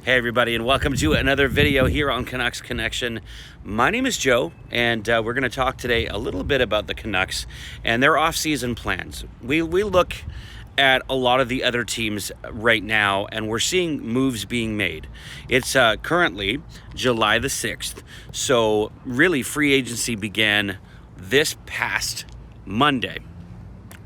Hey everybody, and welcome to another video here on Canucks Connection. My name is Joe, and we're going to talk today a little bit about the Canucks and their off-season plans. We look at a lot of the other teams right now, and we're seeing moves being made. It's currently July the 6th, so really free agency began this past Monday.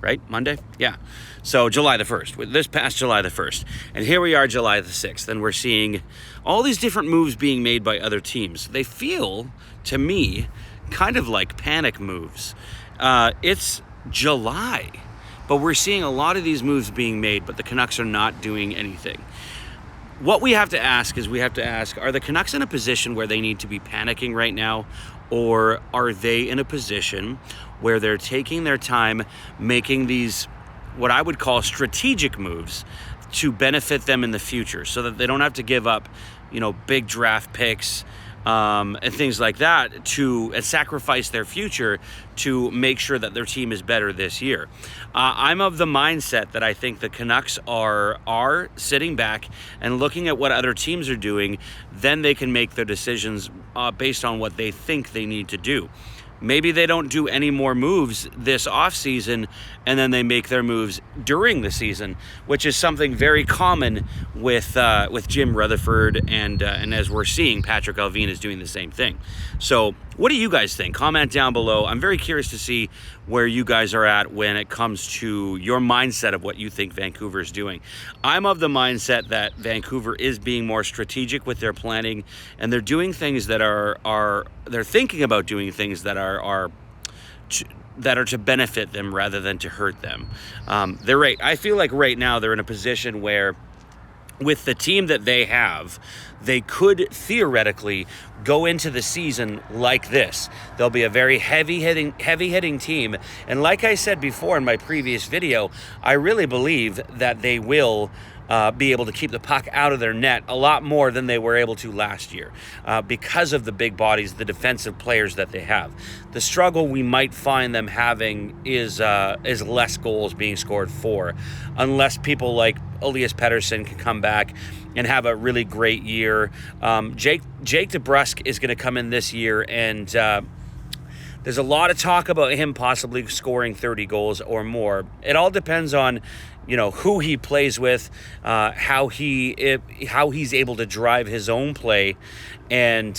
Right? Monday? Yeah. So July the 1st, this past July the 1st. And here we are July the 6th, and we're seeing all these different moves being made by other teams. They feel, to me, kind of like panic moves. It's July, but we're seeing a lot of these moves being made, but the Canucks are not doing anything. What we have to ask is are the Canucks in a position where they need to be panicking right now? Or are they in a position where they're taking their time making these, what I would call strategic moves to benefit them in the future so that they don't have to give up, big draft picks and things like that to sacrifice their future to make sure that their team is better this year. I'm of the mindset that I think the Canucks are sitting back and looking at what other teams are doing. Then they can make their decisions based on what they think they need to do. Maybe they don't do any more moves this offseason, and then they make their moves during the season, which is something very common with Jim Rutherford, and as we're seeing, Patrick Allvin is doing the same thing. So what do you guys think? Comment down below. I'm very curious to see where you guys are at when it comes to your mindset of what you think Vancouver is doing. I'm of the mindset that Vancouver is being more strategic with their planning, and they're doing things that they're thinking about doing things that are to benefit them rather than to hurt them. I feel like right now they're in a position where, with the team that they have, they could theoretically go into the season like this. They'll be a very heavy-hitting team. And like I said before in my previous video, I really believe that they will be able to keep the puck out of their net a lot more than they were able to last year because of the big bodies, the defensive players that they have. The struggle we might find them having is less goals being scored for, unless people like Elias Pettersson can come back and have a really great year. Jake DeBrusk is going to come in this year, and there's a lot of talk about him possibly scoring 30 goals or more. It all depends on who he plays with, how he's able to drive his own play, and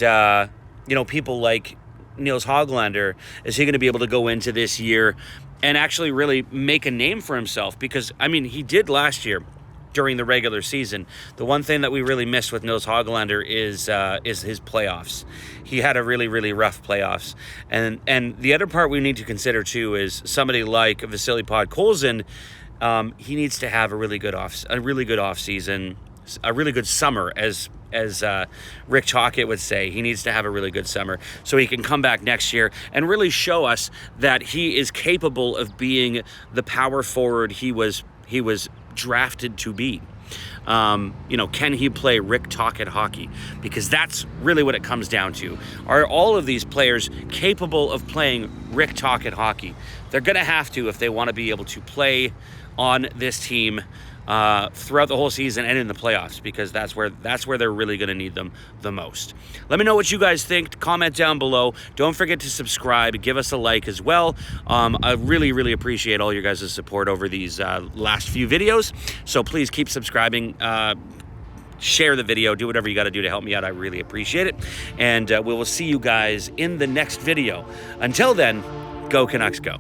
people like Nils Hoglander, is he going to be able to go into this year and actually really make a name for himself? Because he did last year during the regular season. The one thing that we really missed with Nils Hoglander is his playoffs. He had a really, really rough playoffs. And the other part we need to consider too is somebody like Vasily Podkolzin. He needs to have a really good off season, a really good summer, as Rick Tocchet would say. He needs to have a really good summer so he can come back next year and really show us that he is capable of being the power forward he was drafted to be. Can he play Rick Tocchet hockey? Because that's really what it comes down to. Are all of these players capable of playing Rick Tocchet hockey? They're going to have to if they want to be able to play on this team throughout the whole season and in the playoffs, because that's where they're really going to need them the most. Let me know what you guys think. Comment down below. Don't forget to subscribe. Give us a like as well. I really, really appreciate all your guys' support over these last few videos. So please keep subscribing. Share the video. Do whatever you got to do to help me out. I really appreciate it. And we will see you guys in the next video. Until then, go Canucks go.